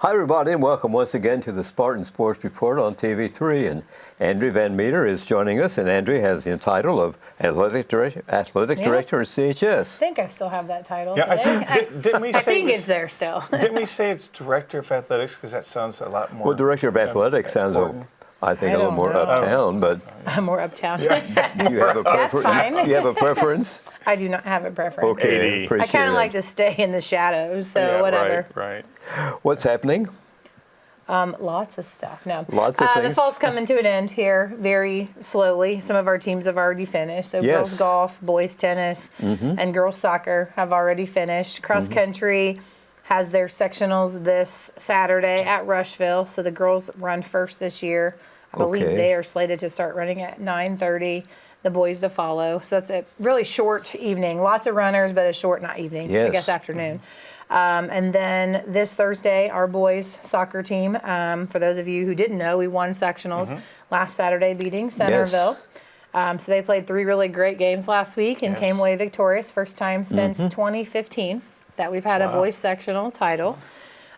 Hi, everybody, and welcome once again to the Spartan Sports Report on TV3. And Andrea Van Meter is joining us, and Andrea has the title of Athletic Director at CHS. I think I still have that title. Yeah, I think, didn't we say I think it's there still. Didn't we say it's Director of Athletics? Because that sounds a lot more... Well, Director of Athletics sounds, I think, a little more uptown, but... I'm more uptown. You have a That's fine. You have a preference? I do not have a preference. Okay, I kind of like to stay in the shadows, so whatever. Right. What's happening? Lots of stuff. No. Lots of things. The fall's coming to an end here very slowly. Some of our teams have already finished. So girls golf, boys tennis, and girls soccer have already finished. Cross country has their sectionals this Saturday at Rushville. So the girls run first this year. I believe they are slated to start running at 9:30. The boys to follow. So that's a really short evening. Lots of runners, but a short, not evening, I guess afternoon. And then this Thursday, our boys soccer team, for those of you who didn't know, we won sectionals last Saturday, beating Centerville. So they played 3 really great games last week and came away victorious. First time since 2015 that we've had a boys sectional title.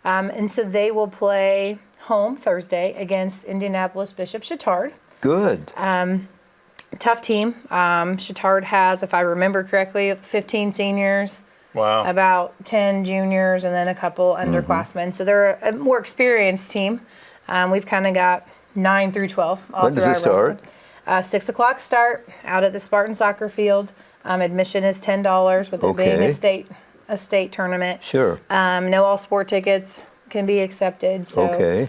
And so they will play home Thursday against Indianapolis Bishop Chatard. Good. Tough team. Chatard has, if I remember correctly, 15 seniors. Wow. About 10 juniors and then a couple underclassmen. So they're a more experienced team. We've kind of got 9 through 12 all When through does our it start? 6 o'clock start out at the Spartan soccer field. Admission is $10 with it being a state tournament. Sure. No all sport tickets can be accepted. So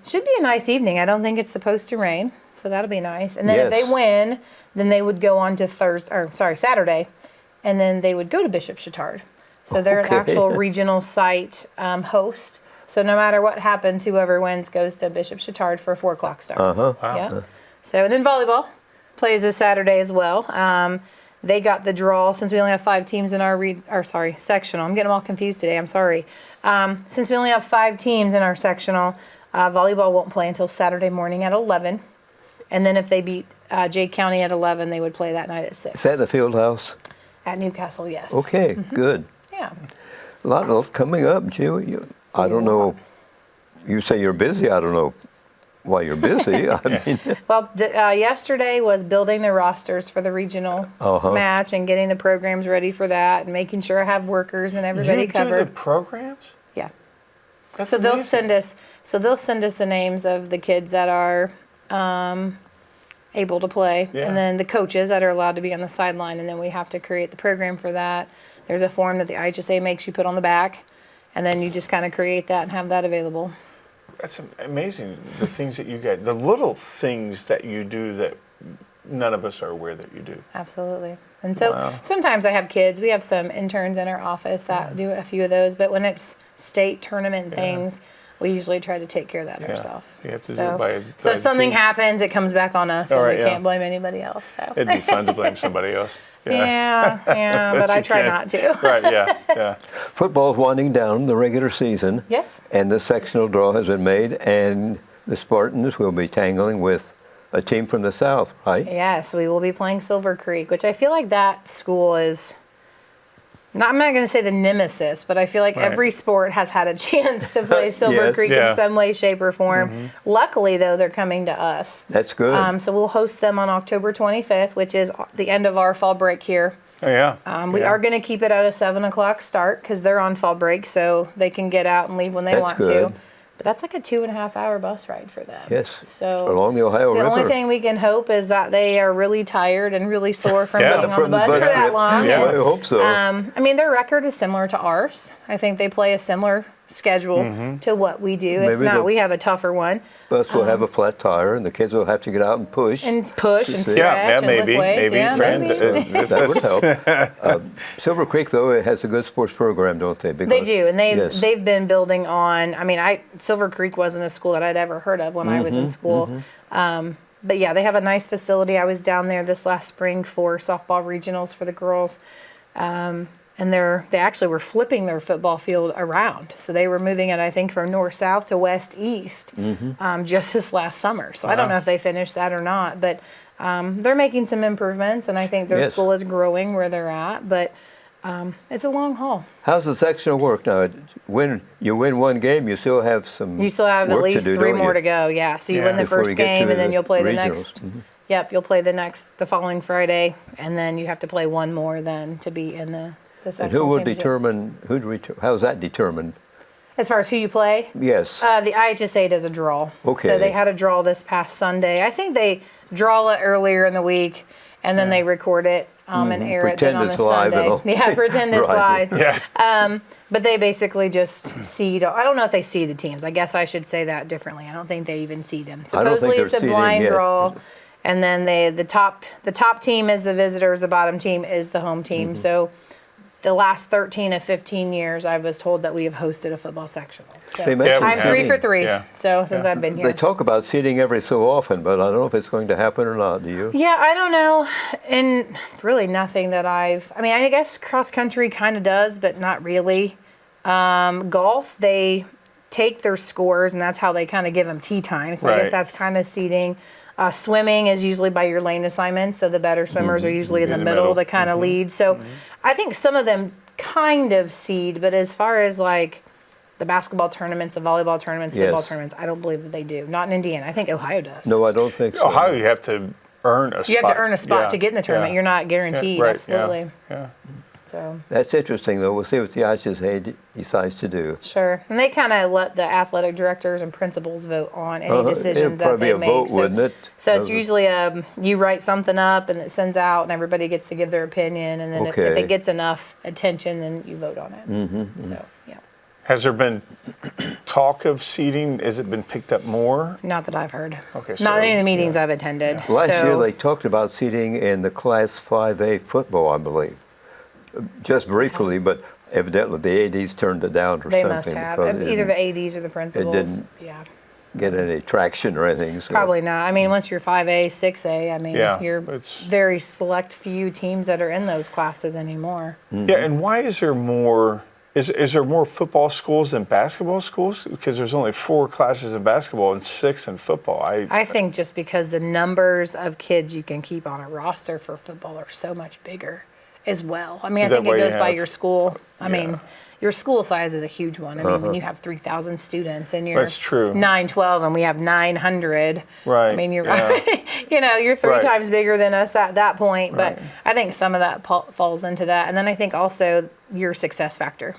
should be a nice evening. I don't think it's supposed to rain, so that'll be nice. And then if they win, then they would go on to Saturday. And then they would go to Bishop Chatard. So they're an actual regional site host. So no matter what happens, whoever wins goes to Bishop Chatard for a 4 o'clock start. Wow. Yeah. So and then volleyball plays this Saturday as well. They got the draw since we only have 5 teams in our sectional. I'm getting them all confused today. I'm sorry. Since we only have 5 teams in our sectional, volleyball won't play until Saturday morning at 11. And then if they beat Jay County at 11, they would play that night at 6. Is that the field house? At Newcastle, yes. Okay, good. Yeah. A lot else coming up, Julie. I don't know. You say you're busy. I don't know why you're busy. I mean. Well, yesterday was building the rosters for the regional match and getting the programs ready for that and making sure I have workers and everybody covered. You do the programs? Yeah. That's so amazing. they'll send us the names of the kids that are able to play, and then the coaches that are allowed to be on the sideline, and then we have to create the program for that. There's a form that the IHSA makes you put on the back, and then you just kind of create that and have that available. That's amazing, the things that you get, the little things that you do that none of us are aware that you do. Absolutely. And so sometimes I have kids. We have some interns in our office that do a few of those, but when it's state tournament things, we usually try to take care of that ourselves. You have to do it by so if something happens, it comes back on us, and we can't blame anybody else. So it'd be fun to blame somebody else. Yeah, but I try not to. Right, yeah. Football's winding down the regular season. Yes. And the sectional draw has been made, and the Spartans will be tangling with a team from the South, right? Yes, we will be playing Silver Creek, which I feel like that school is... I'm not going to say the nemesis, but I feel like every sport has had a chance to play Silver Creek in some way, shape, or form. Luckily, though, they're coming to us. That's good. So we'll host them on October 25th, which is the end of our fall break here. Oh, yeah. We are going to keep it at a 7 o'clock start because they're on fall break, so they can get out and leave when they want to. But that's like a 2.5-hour bus ride for them. Yes. So along the Ohio River. The only thing we can hope is that they are really tired and really sore from being on the bus for that long. Yeah, I hope so. I mean, their record is similar to ours. I think they play a similar schedule to what we do. If not, we have a tougher one. Bus will have a flat tire, and the kids will have to get out and push. And stretch and lift weights. That would help. Silver Creek, though, it has a good sports program, don't they? They do, and they've been building on. I mean, Silver Creek wasn't a school that I'd ever heard of when I was in school. But yeah, they have a nice facility. I was down there this last spring for softball regionals for the girls. And they actually were flipping their football field around. So they were moving it, I think, from north-south to west-east just this last summer. So I don't know if they finished that or not. But they're making some improvements, and I think their school is growing where they're at. But It's a long haul. How's the sectional work now? When you win one game, you still have some. You still have at work least to do, 3 don't more you? to go. Yeah. So you Yeah. win the Before first you get game, to and then the you'll play the regionals. next. Yep, you'll play the following Friday, and then you have to play one more then to be in the sectional And who will championship. determine? How's that determined? As far as who you play, Yes. the IHSA does a draw. Okay. So they had a draw this past Sunday. I think they draw it earlier in the week, and then they record it and air it then Pretend on it's a live Sunday. and all. Yeah, pretend it's Right. live. Yeah. But they basically just seed. I don't know if they seed the teams. I guess I should say that differently. I don't think they even seed them. I don't think Supposedly they're it's a seeding blind yet. draw, and then the top team is the visitors. The bottom team is the home team. Mm-hmm. So the last 13 of 15 years, I was told that we have hosted a football sectional. So They mentioned I'm 3 for 3. Yeah. So since I've been here. They talk about seeding every so often, but I don't know if it's going to happen or not. Do you? Yeah, I don't know. And really nothing that I guess cross country kind of does, but not really. Golf, they take their scores, and that's how they kind of give them tee time. So I Right. guess that's kind of seeding. Swimming is usually by your lane assignments, so the better swimmers are usually in the middle to kind of lead. So I think some of them kind of seed, but as far as like the basketball tournaments, the volleyball tournaments, football Yes. tournaments, I don't believe that they do. Not in Indiana. I think Ohio does. No, I don't think so. Ohio, you have to earn a spot. You have to earn a spot Yeah. to get in the tournament. Yeah. You're not guaranteed. Right. Absolutely. Yeah. So That's interesting, though. We'll see what the IHSA decides to do. sure, and they kind of let the athletic directors and principals vote on any It'll decisions that probably they be a make. vote, So, wouldn't it? so it's Of the- usually you write something up and it sends out, and everybody gets to give their opinion, and then if Okay. it gets enough attention, then you vote on it. So yeah, Has there been talk of seeding? Has it been picked up more? not that I've heard. Okay, Not so, any of the meetings I've attended. Last so, year they talked about seeding in the Class 5A football, I believe. Just briefly, but evidently the ADs turned it down or they something. must have because it either didn't the ADs or the principals. didn't- Yeah. get any traction or anything. So. Probably not. I mean, once you're 5A, 6A, I mean, Yeah, you're it's- very select few teams that are in those classes anymore. Yeah, and why is there more? Is there more football schools than basketball schools? Because there's only 4 classes in basketball and 6 in football. I think just because the numbers of kids you can keep on a roster for football are so much bigger as well. I mean, I That think it way you goes by have- your school. I Yeah. mean, your school size is a huge one. I mean, when you have 3,000 students and you're That's true. 912 and we have 900. Right, I mean, you're yeah. you're 3 Right. times bigger than us at that point. Right. But I think some of that falls into that. And then I think also your success factor.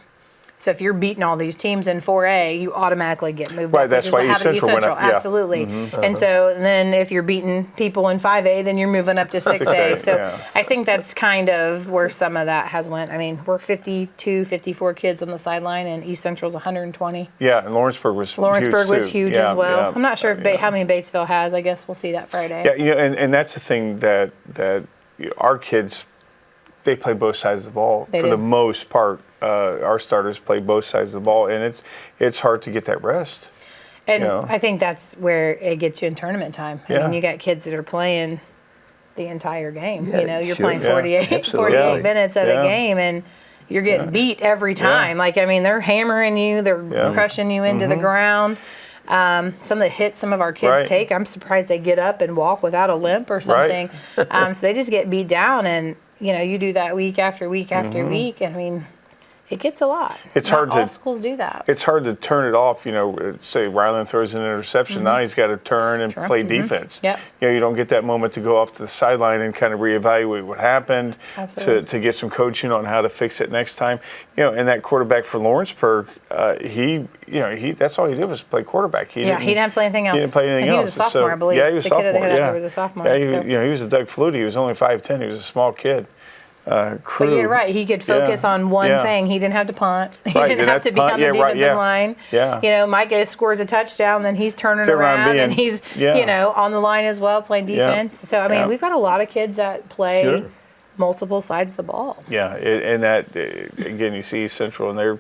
So if you're beating all these teams in 4A, you automatically get moved Right, up. that's which is why what East happened to Central went up, yeah. Absolutely. And so then if you're beating people in 5A, then you're moving up to 6A. So yeah. I think that's kind of where some of that has went. I mean, we're 52, 54 kids on the sideline, and East Central's 120. Yeah, and Lawrenceburg was Lawrenceburg huge was too. huge Yeah, as well. yeah. I'm not sure if how many Batesville has. I guess we'll see that Friday. Yeah, you know, and that's the thing that our kids, they play both sides of the ball They for do. the most part. Our starters play both sides of the ball, and it's hard to get that rest. And you know. I think that's where it gets you in tournament time. I Yeah. mean, you got kids that are playing the entire game. Yeah, You know, you're sure. playing Yeah, 48, absolutely. 48 minutes of Yeah. a game, and you're getting beat every time. Like, I mean, they're hammering you, they're Yeah. crushing you into the ground. Some of the hits some of our kids Right. take, I'm surprised they get up and walk without a limp or something. So they just get beat down, and, you know, you do that week after week after week. I mean, it gets a lot. It's Not hard all to- schools do that. It's hard to turn it off. You know, say Ryland throws an interception, now he's got to turn and play defense. Yep. You know, you don't get that moment to go off to the sideline and kind of reevaluate what happened, Absolutely. to get some coaching on how to fix it next time. You know, and that quarterback for Lawrenceburg, he that's all he did was play quarterback. He Yeah, he didn't play anything else. He didn't play anything And he else. was a sophomore, So- I believe. Yeah, he was The a kid that sophomore. they had out Yeah, there was a sophomore, Yeah, he, so. he was a Doug Flutie. He was only 5'10". He was a small kid. Crew. But you're right. He could focus Yeah. on one Yeah. thing. He didn't have to punt. He Right, didn't didn't have to be punt. on the Yeah, right, defensive yeah. line. Yeah. You know, Mike scores a touchdown, then he's turning Turn around around being- and he's, yeah. you know, on the line as well, playing Yeah. defense. So, I mean, Yeah. we've got a lot of kids that play Sure. multiple sides of the ball. Yeah, and that again, you see East Central, and they're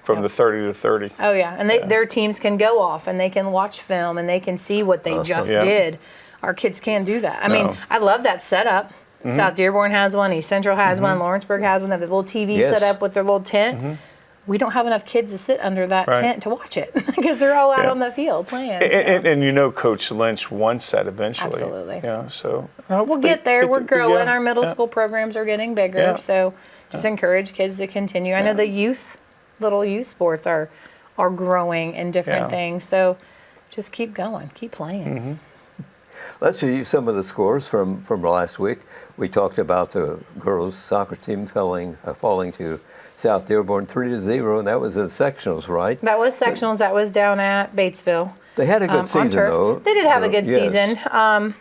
from the 30 to 30. Oh, yeah. And their teams can go off and they can watch film and they can see what they just Yeah. did. Our kids can't do that. I mean, No. I love that setup. South Dearborn has one, East Central has one, Lawrenceburg has one. They have a little TV Yes. set up with their little tent. we don't have enough kids to sit under that Right. tent to watch it because they're all out Yeah. on the field playing. And Coach Lynch wants that eventually. Absolutely. So We'll get there. We're growing. Yeah, Our middle yeah. school programs are getting bigger. Yeah. So just encourage kids to continue. I know the little youth sports are growing in different Yeah. things. So just keep going. Keep playing. Mm-hmm. Let's review some of the scores from last week. We talked about the girls' soccer team falling to South Dearborn 3-0, and that was in sectionals, right? That was sectionals. That was down at Batesville. They had a good on season, turf. though. They did have a good Yes. season.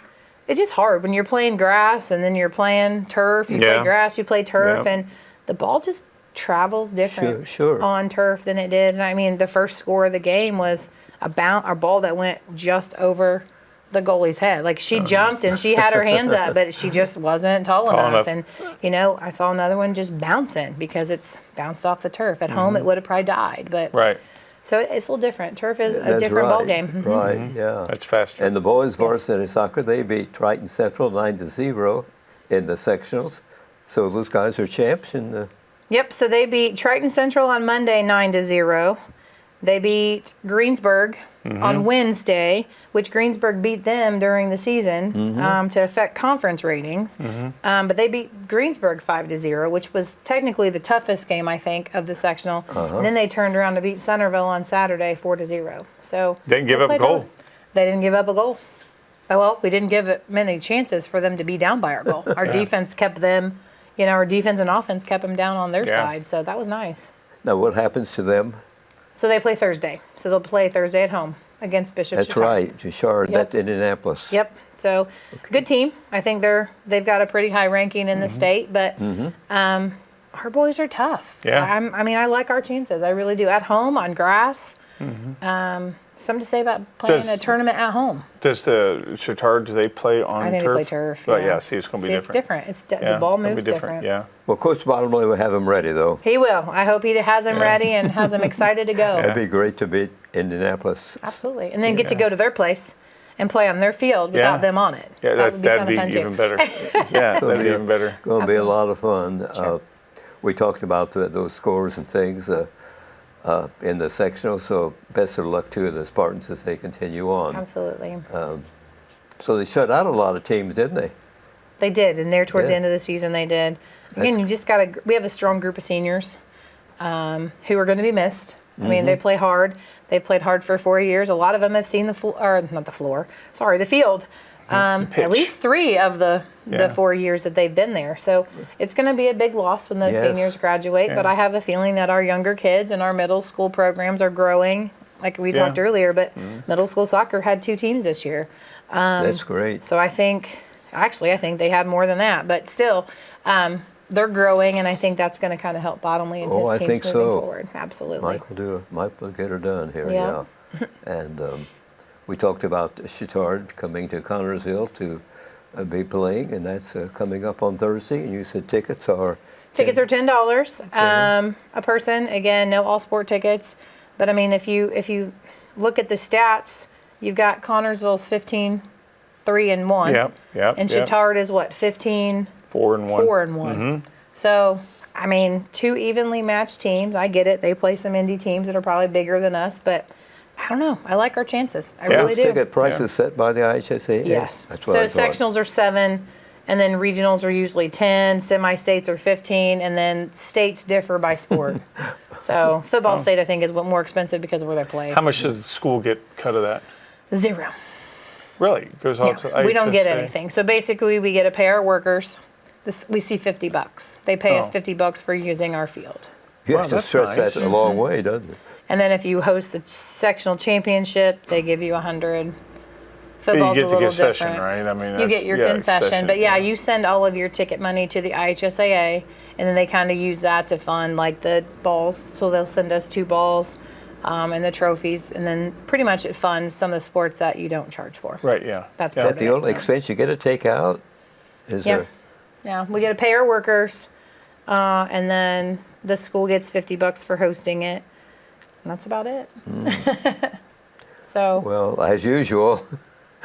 It's just hard when you're playing grass and then you're playing turf. You play Yeah. grass, you play turf, Yeah. and the ball just travels different Sure. on turf than it did. And I mean, the first score of the game was a ball that went just over the goalie's head. Like she jumped and she had her hands up, but she just wasn't tall enough. enough. And I saw another one just bouncing because it's bounced off the turf. At home, it would have probably died, but Right. so it's a little different. Turf is a That's different right. ball game. Mhm. Right, yeah. That's faster. And the boys varsity soccer, they beat Triton Central 9-0 in the sectionals. So those guys are champs in the Yep. So they beat Triton Central on Monday 9-0. They beat Greensburg on Wednesday, which Greensburg beat them during the season to affect conference ratings. But they beat Greensburg 5-0, which was technically the toughest game, I think, of the sectional. And then they turned around to beat Centerville on Saturday 4-0. So Didn't give they up a played goal. hard. They didn't give up a goal. Well, we didn't give it many chances for them to be down by our goal. Our defense kept them, our defense and offense kept them down on their Yeah. side. So that was nice. Now, what happens to them? So they play Thursday. So they'll play Thursday at home against Bishop That's Chatard. right, Chouchard, Yep. that's Indianapolis. Yep. So good team. I think they've got a pretty high ranking in the state, but our boys are tough. Yeah. I like our chances. I really do. At home on grass. Something to say about playing a tournament at home. Does the Chatard, do they play on turf? I think they play turf. But yeah, see, it's going to be It's different. different. Yeah, The ball it'll be moves different. Yeah. Well, Coach Bottomley will have them ready, though. He will. I hope he has them ready and has them excited to go. That'd be great to beat Indianapolis. Absolutely. And then get to go to their place and play on their field without Yeah. them on it. Yeah, that'd that'd be kinda fun, even too. better. Yeah, that'd be even better. Going to be a lot of fun. We talked about those scores and things in the sectional, so best of luck to the Spartans as they continue on. Absolutely. So they shut out a lot of teams, didn't they? They did, and there towards the Yeah. end of the season they did. Again, you just got we have a strong group of seniors who are going to be missed. I mean, they play hard. They played hard for 4 years. A lot of them have seen the field. At pitch. least 3 of the Yeah. 4 years that they've been there. So it's going to be a big loss when those Yes. seniors graduate. But Yeah. I have a feeling that our younger kids and our middle school programs are growing, like we talked earlier. But middle school soccer had 2 teams this year. That's great. So I think they had more than that, but still, they're growing, and I think that's going to kind of help Bottomley and his I teams think moving so. forward. Absolutely. Mike will get her done here, Yeah. yeah. And we talked about Chatard coming to Connorsville to be playing, and that's coming up on Thursday. And you said tickets are Tickets are $10 a person. Again, no all sport tickets, but I mean, if you look at the stats, you've got Connorsville's 15-3-1. Yep. And Chatard is what, 15-4-1. 4-1. So, I mean, 2 evenly matched teams. I get it. They play some indie teams that are probably bigger than us, but I don't know. I like our chances. I really do. ticket prices set by the IHSA? Yes. That's So what I thought. sectionals are 7, and then regionals are usually 10, semi-states are 15, and then states differ by sport. So football state, I think, is more expensive because of where they play. How much does the school get cut of that? 0. Really? It goes all to We don't get IHSA? anything. So basically, we get a pay our workers. We see $50. They pay us Oh. $50 for using our field. You Wow, have to that's stretch nice. that a long way, doesn't it? And then if you host the sectional championship, they give you 100. But Football's you a get the little concession, different. right? I mean, You that's- get your yeah, concession, but yeah, yeah. you send all of your ticket money to the IHSAA, and then they kind of use that to fund like the balls. So they'll send us 2 balls and the trophies, and then pretty much it funds some of the sports that you don't charge for. Right, yeah. That's Is part that of the it. only expense you get to take out? Is Yeah. there? Yeah, we get to pay our workers, and then the school gets $50 for hosting it, and that's about it. So Well, as usual,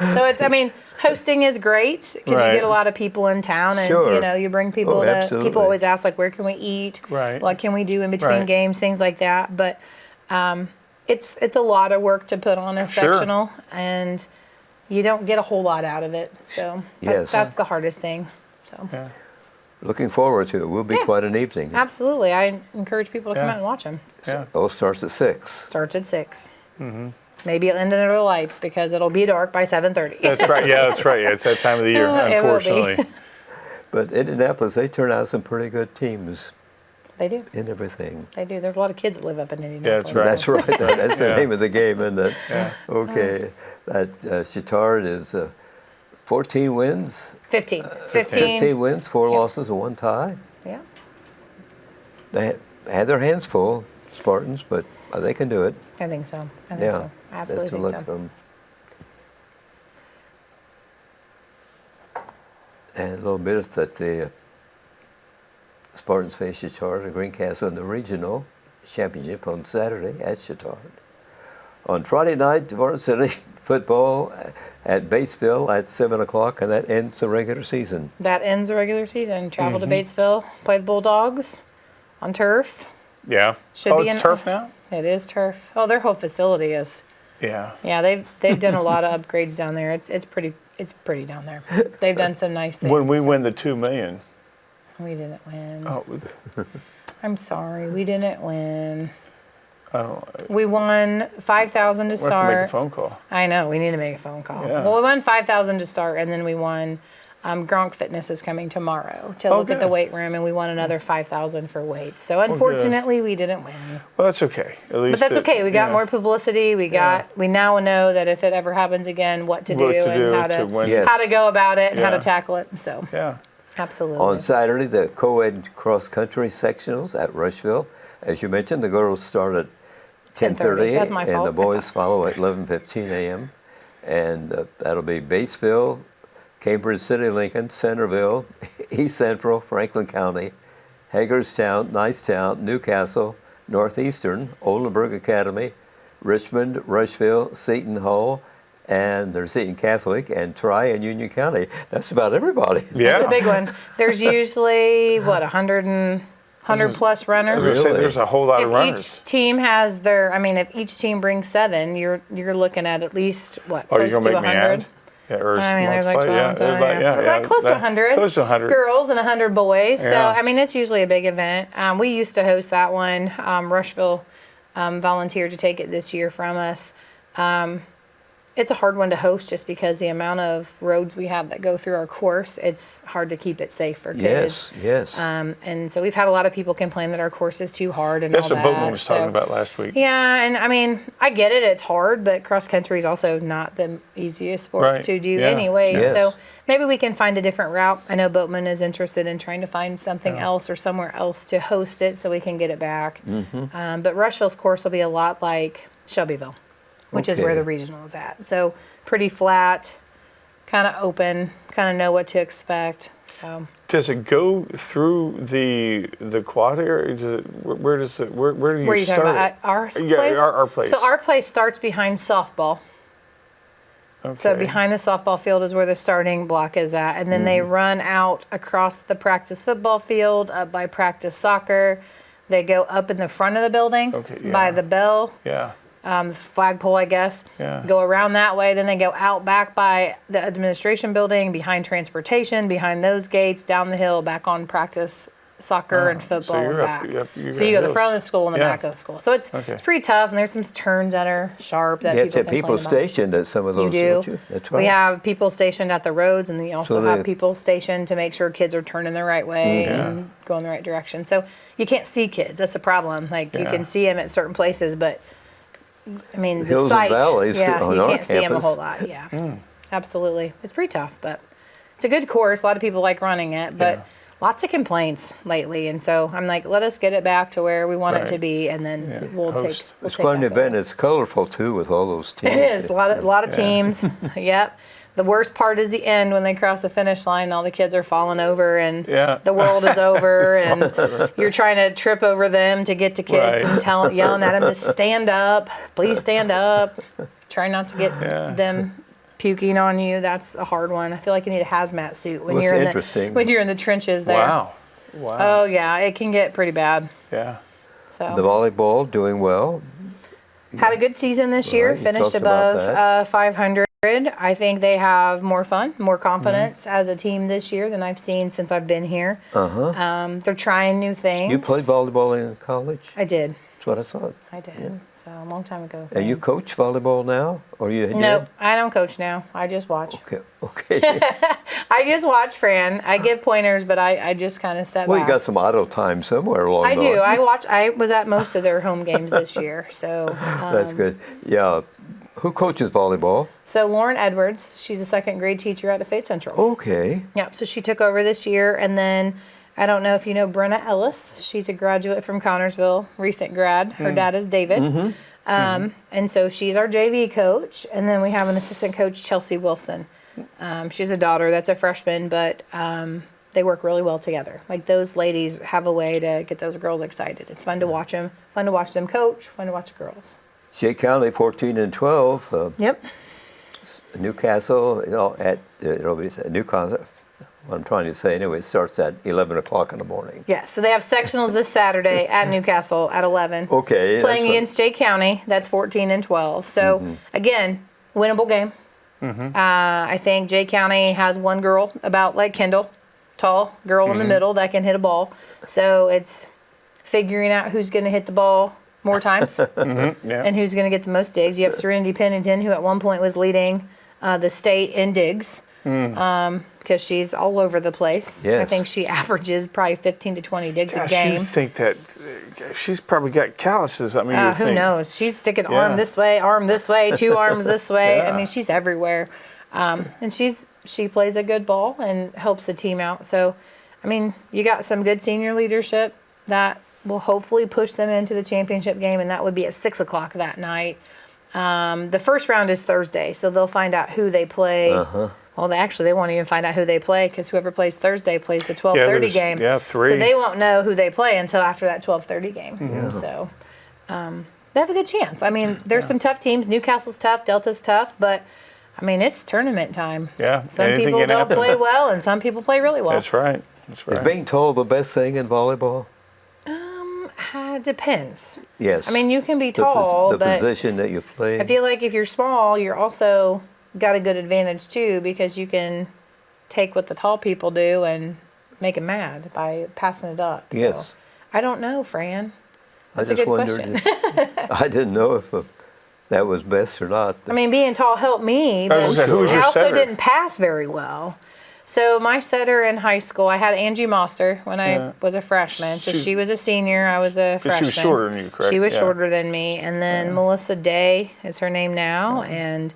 So it's, I mean, hosting is great because you Right. get a lot of people in town, and Sure. you know, you bring people to. absolutely. People always ask like, where can we eat? Right. What can we do in between Right. games? Things like that. But it's a lot of work to put on a Sure. sectional, and you don't get a whole lot out of it. So Yes. that's the hardest thing. So Yeah. Looking forward to it. Will be Yeah. quite an evening. absolutely, I encourage people to come Yeah. out and watch them. Yeah. All starts at 6. Starts at 6. Maybe it'll end under the lights because it'll be dark by 7:30. That's right. Yeah, that's right. It's that time of the year, It will be. unfortunately. But Indianapolis, they turn out some pretty good teams They do. in everything. They do. There's a lot of kids that live up in Indianapolis. right. That's right. That's the Yeah. name of the game, isn't it? Yeah. Okay. That Chittard is 14 wins, 15. 15 wins, 4 Yeah. losses, and 1 tie. Yeah. They had their hands full, Spartans, but they can do it. I think so. I think Yeah. so. I Best absolutely of think luck so. to them. And a little bit that the Spartans face Chittard and Greencastle in the regional championship on Saturday at Chittard. On Friday night, varsity football at Batesville at 7 o'clock, and that ends the regular season. That ends the regular season. Travel to Batesville, play the Bulldogs on turf. Yeah. Should oh, be it's in- turf now? It is turf. Oh, their whole facility is. Yeah. Yeah, they've done a lot of upgrades down there. It's pretty down there. They've done some nice things. When we win the $2 million. We didn't win. Oh, I'm sorry, we didn't win. I don't. We won 5,000 to We'll have to make a start. phone call. I know, we need to make a phone call. Yeah. Well, we won 5,000 to start, and then we won. Gronk Fitness is coming tomorrow to look at the good. weight room, and we won another 5,000 for weights. So unfortunately, we didn't win. Well, that's okay. At least. But that's okay. We got yeah. more publicity. We now know that if it ever happens again, what to do What to and do how to win. Yes. how to go about it and how to Yeah. tackle it. So Yeah. absolutely. On Saturday, the co-ed cross-country sectionals at Rushville. As you mentioned, the girls start at 10:30, That's my and fault. the boys follow at 11:15 a.m. And that'll be Batesville, Cambridge City, Lincoln, Centerville, East Central, Franklin County, Hagerstown, Nicetown, Newcastle, Northeastern, Oldenburg Academy, Richmond, Rushville, Seton Hall, and there's Seton Catholic, and Tri and Union County. That's about everybody. Yeah. It's a big one. There's usually 100 plus I was runners. gonna say, Really? there's a whole lot of If runners. each team has their, I mean, if each team brings 7, you're looking at least what, Oh, you're close gonna to make me 100. add? Yeah, or I mean, there's like 12, multiply, yeah, so there's like- yeah. But like close to that- 100. Close to 100. Girls and 100 boys. So, Yeah. I mean, it's usually a big event. We used to host that one. Rushville volunteered to take it this year from us. It's a hard one to host just because the amount of roads we have that go through our course, it's hard to keep it safe for kids. Yes. And so we've had a lot of people complain that our course is too hard and That's all what that. Boatman was talking So- about last week. Yeah, and I mean, I get it. It's hard, but cross country is also not the easiest sport Right, to do yeah, anyway. yes. So maybe we can find a different route. I know Boatman is interested in trying to find something else or somewhere else to host it so we can get it back. But Rushville's course will be a lot like Shelbyville, which is where Okay. the regional is at. So pretty flat, kind of open, kind of know what to expect. So Does it go through the quad area? Where do you where are you start? talking about? At our place? Yeah, our place. So our place starts behind softball. So Okay. behind the softball field is where the starting block is at. And then they run out across the practice football field, up by practice soccer. They go up in the front of the building Okay, by yeah. the bell, Yeah. the flagpole, I guess. Yeah. Go around that way. Then they go out back by the administration building, behind transportation, behind those gates, down the hill, back on practice soccer and football you're and up- back. you So got you go the hills. front of the school and the Yeah. back of the school. So it's Okay. pretty tough, and there's some turns that are sharp that You have to have people people complain about. stationed at some of You those, do. don't you? That's right. We have people stationed at the roads, and we also So have they- people stationed to make sure kids are turning the right way Mm-hmm. and going the right direction. So you can't see kids. That's the problem. Like you Yeah. can see them at certain places, but I mean the Hills and sight. valleys yeah, on you our can't see them a campus. whole lot. Yeah, Hmm. absolutely. It's pretty tough, but it's a good course. A lot of people like running it, but. Yeah. Lots of complaints lately, and so I'm like, let us get it back to where we want it to Right. be, and then Yeah. we'll Host. take. We'll It's take quite an back over. event. It's colorful too with all those teams. It is a lot of Yeah. teams. Yep. The worst part is the end when they cross the finish line. All the kids are falling over, and Yeah. the world is over, and you're trying to trip over them to get to kids Right. and yelling at them to stand up. Please stand up. Try not to get Yeah. them puking on you, that's a hard one. I feel like you need a hazmat suit when What's you're interesting? when you're in the trenches there. Wow. Oh yeah, it can get pretty bad. Yeah. So The volleyball doing well. had a good season this year. Right, you Finished talked about above 500. I think they have more fun, more confidence as a team this year than I've seen since I've been here. They're trying new things. You played volleyball in college? I did. That's what I thought. I did. So a long time ago. And you coach volleyball now, or you did? No, I don't coach now. I just watch. Okay. I just watch, Fran. I give pointers, but I just kind of step Well, back. you got some idle time somewhere along I the do. line. I watch. I was at most of their home games this year. So That's good. Yeah. Who coaches volleyball? So Lauren Edwards, she's a second grade teacher at Fayette Central. Okay. Yep. So she took over this year, and then I don't know if you know Brenna Ellis. She's a graduate from Connersville, recent grad. Her dad is David. And so she's our JV coach. And then we have an assistant coach, Chelsea Wilson. She's a daughter that's a freshman, but they work really well together. Like those ladies have a way to get those girls excited. It's fun to watch them, fun to watch them coach, fun to watch the girls. Shea County 14 and 12. Yep. Newcastle, it'll be Newcastle. What I'm trying to say anyway, it starts at 11 o'clock in the morning. Yeah, so they have sectionals this Saturday at Newcastle at 11. Okay. Playing against Shea County, that's 14 and 12. So, again, winnable game. I think Shea County has one girl about like Kendall, tall girl in the middle that can hit a ball. So it's figuring out who's going to hit the ball more times and who's going to get the most digs. You have Serenity Pennington, who at one point was leading the state in digs. Because she's all over the place. Yes. I think she averages probably 15 to 20 digs a Gosh, game. you think that she's probably got calluses. I mean, Who knows? She's sticking arm this way, two arms this way. Yeah. I mean, she's everywhere. And she plays a good ball and helps the team out. So, I mean, you got some good senior leadership that will hopefully push them into the championship game, and that would be at 6 o'clock that night. The first round is Thursday, so they'll find out who they play. Well, they won't even find out who they play because whoever plays Thursday plays the 12:30 game. Yeah, 3. So they won't know who they play until after that 12:30 game. So they have a good chance. I mean, there's some tough teams. Newcastle's tough, Delta's tough, but I mean, it's tournament time. Yeah, Some anything people can don't happen. play well, and some people play really well. That's right. Is being told the best thing in volleyball? Depends. Yes. I mean, you can be tall, the but position that you play. I feel like if you're small, you're also got a good advantage too because you can take what the tall people do and make them mad by passing it up. Yes. So, I don't know, Fran. That's I a just good wondered. question. I didn't know if that was best or not. I mean, being tall helped me, but Who was I your also setter? didn't pass very well. So my setter in high school, I had Angie Moster when I was a freshman. So she was a senior, I was a freshman. She was shorter than you, correct? She was Yeah. shorter than me. And then Melissa Day is her name now, and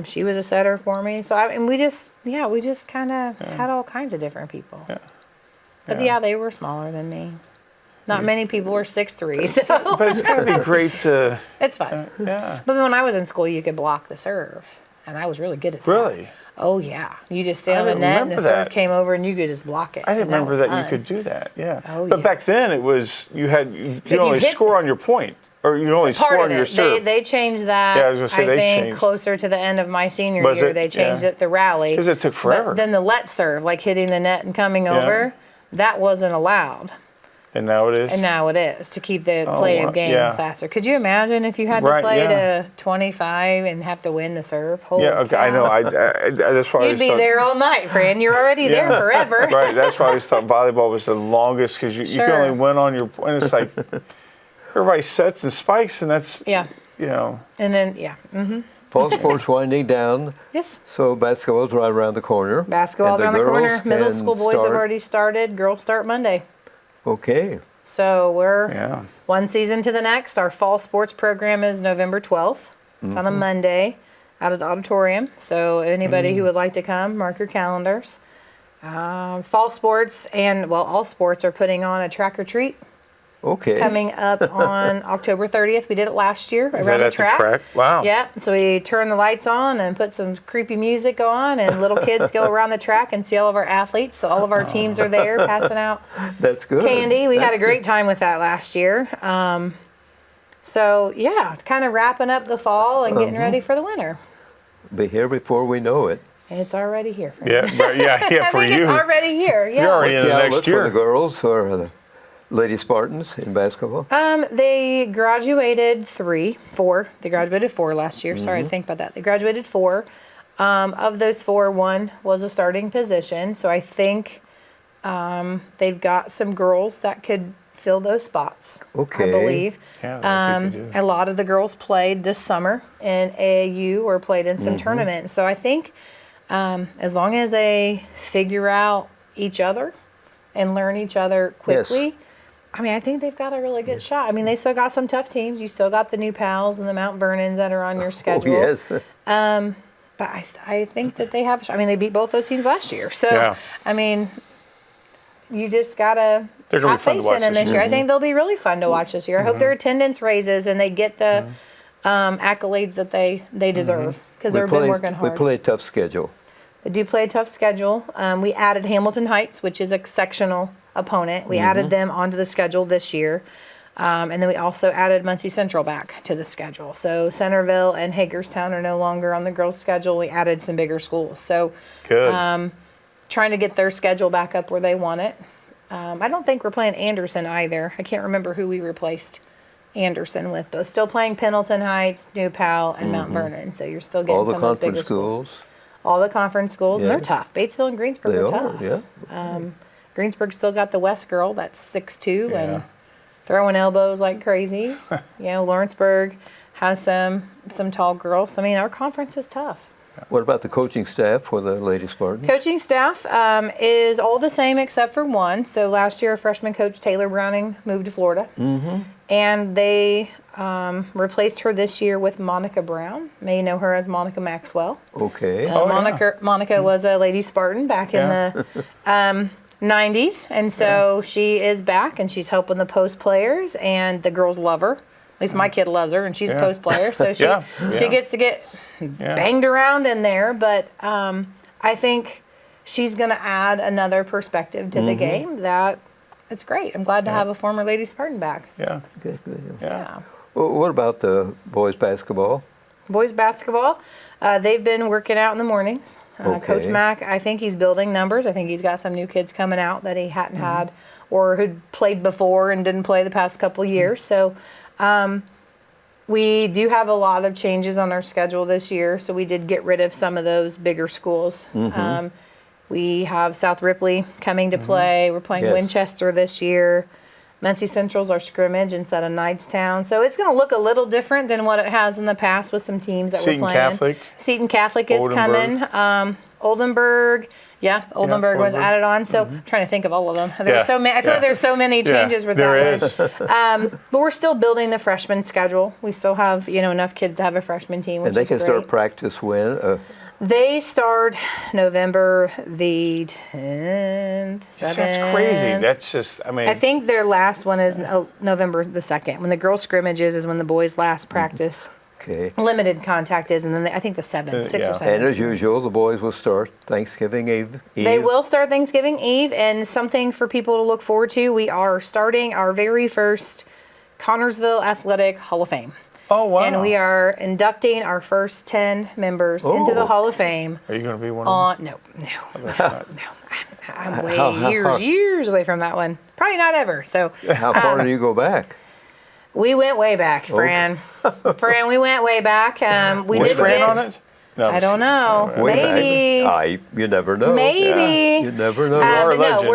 she was a setter for me. So we just kind of had all kinds of different people. Yeah. But they were smaller than me. Not many people were 6'3", so But it's got to be great to. it's fun. Yeah. But when I was in school, you could block the serve, and I was really good at that. Really? Oh yeah, you just stay I on the didn't net, and the remember serve that. came over, and you could just block it. I didn't and remember was that fun. you could do that. Yeah. Oh, But yeah. back then it was you could only hit- score on your point, or you only Part score of on your it. serve. They changed that. Yeah, I was gonna say I they think changed. closer to the end of my senior Was year, it? they changed Yeah. it the rally. 'Cause it took forever. But then the let serve, like hitting the net and coming over, that wasn't allowed. And now it is. And now it is to keep the play wow. of game Yeah. faster. Could you imagine if you had to Right, play yeah. to 25 and have to win the serve? Holy Yeah. Okay. I cow. know. That's why I You'd was be thought, there all night, Fran. You're already there forever. Right. That's why I always thought volleyball was the longest because you can Sure. only win on your point. It's like everybody sets and spikes, and that's Yeah. Mm-hmm. And then, Fall sports winding down, Yes. so basketball's right around the corner. Basketball's And around the corner. girls Middle can school boys have start- already started. Girls start Monday. Okay. So we're Yeah. one season to the next. Our fall sports program is November 12th. It's on a Monday out of the auditorium. So anybody who would like to come, mark your calendars. Fall sports and, all sports are putting on a track or treat Okay. coming up on October 30th. We did it last year Is around that the at track. the track? Wow. Yeah, so we turn the lights on and put some creepy music on, and little kids go around the track and see all of our athletes. So all of our teams are there passing out That's good. candy. We had a That's great time with that last year. So yeah, kind of wrapping up the fall and getting ready for the winter. be here before we know it. It's already here for Yeah, me. yeah, I for think you. it's already here. Yeah. You're already in See the how it next looks for the year. girls or the Lady Spartans in basketball? They graduated four. They graduated four last year. Sorry to think about that. They graduated four. Of those four, one was a starting position. So I think they've got some girls that could fill those spots. Okay. I believe. Yeah, I think they do. A lot of the girls played this summer in AAU or played in some tournaments. So I think as long as they figure out each other and learn each other quickly. Yes. I mean, I think they've got a really good shot. I mean, they still got some tough teams. You still got the New Pals and the Mount Vernons that are on your schedule. Oh, yes. But I think that they have. I mean, they beat both those teams last year. So, Yeah. I mean, you just gotta They're gonna have be fun to faith watch in them this this year. year. I think they'll be really fun to watch this year. I hope their attendance raises and they get the accolades that they deserve because they've been working hard. We play a tough schedule. They do play a tough schedule. We added Hamilton Heights, which is a sectional opponent. We added them onto the schedule this year. And then we also added Muncie Central back to the schedule. So Centerville and Hagerstown are no longer on the girls' schedule. We added some bigger schools. So Good. trying to get their schedule back up where they want it. I don't think we're playing Anderson either. I can't remember who we replaced Anderson with, but still playing Pendleton Heights, New Pal, and Mount Vernon. So you're still getting All the some of those bigger conference schools. All the conference schools, and Yeah. they're tough. Batesville and Greensburg They are are, tough. yeah. Greensburg still got the West girl that's 6'2" Yeah. and throwing elbows like crazy. Lawrenceburg has some tall girls. I mean, our conference is tough. What about the coaching staff for the Lady Spartans? Coaching staff is all the same except for one. So last year, freshman coach Taylor Browning moved to Florida, and they replaced her this year with Monica Brown. May know her as Monica Maxwell. Okay. Monica was a Lady Spartan back in the 90s, and so she is back, and she's helping the post players, and the girls love her. At least my kid loves her, and she's a post player, so she gets to get banged around in there. But I think she's going to add another perspective to the game. That it's great. I'm glad to have a former Lady Spartan back. Yeah. Good. Yeah. Well, what about the boys basketball? Boys basketball, they've been working out in the mornings. Coach Okay. Mack, I think he's building numbers. I think he's got some new kids coming out that he hadn't had or who'd played before and didn't play the past couple years. So we do have a lot of changes on our schedule this year. So we did get rid of some of those bigger schools. We have South Ripley coming to play. We're playing Yes. Winchester this year. Muncie Central's our scrimmage instead of Knightstown. So it's going to look a little different than what it has in the past with some teams that Seton we're playing. Catholic. Seton Catholic is Oldenburg. coming. Oldenburg. Yeah, Oldenburg was Oldenburg. added on. So I'm trying to think of all of them. There's so many. I feel like there's so many changes with that there one. is. But we're still building the freshman schedule. We still have, enough kids to have a freshman team, which And they is can great. start practice when? They start November the 10th, 7th. That's crazy. That's just, I think their last one is November the 2nd. When the girls' scrimmages is when the boys' last practice. Okay. Limited contact is, and then I think the 7th, 6 or 7. And as usual, the boys will start Thanksgiving Eve. They will start Thanksgiving Eve, and something for people to look forward to. We are starting our very first Connorsville Athletic Hall of Fame. Oh, wow. And we are inducting our first 10 members into the Oh. Hall of Fame. Are you going to be one of them? No. I'm way years away from that one. Probably not ever. So How far do you go back? we went way back, Fran. Fran, we went way back. We Was did Fran get, on it? No, I don't know. Way Maybe. back. You never know. Maybe. You never know. are a But no, legend.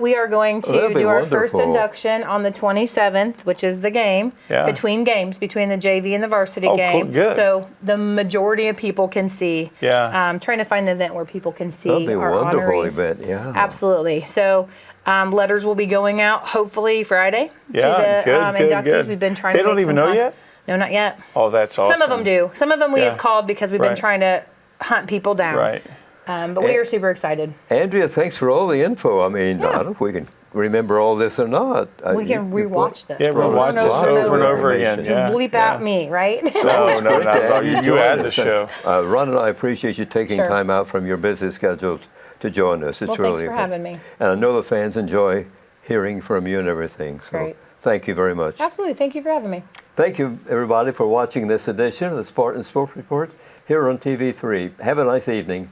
we are going to that'd be do our first wonderful. induction on the 27th, which is the game between the JV and the varsity Oh, cool. game. Good. So the majority of people can see. Yeah. Trying to find an event where people can see That'd be a our wonderful honorees. event, yeah. Absolutely. So letters will be going out hopefully Friday to Yeah, the good, inductees. good. We've been trying They to don't make even some know contact. yet? No, not yet. Oh, that's awesome. Some of them do. Some of them we Yeah. have called because we've been Right. trying to hunt people down. Right. But we are super excited. Andrea, thanks for all the info. I mean, I don't know if we can remember all this or not. We can rewatch this. Yeah, we'll watch this over and over again. Just Yeah, bleep yeah. out me, right? No, Great to have you join add the us. show. Ron and I appreciate you taking Sure. time out from your busy schedule to join us. It's Well, really thanks for having me. And I know the fans enjoy hearing from you and everything. So Great. thank you very much. Absolutely. Thank you for having me. Thank you, everybody, for watching this edition of the Spartan Sports Report here on TV3. Have a nice evening.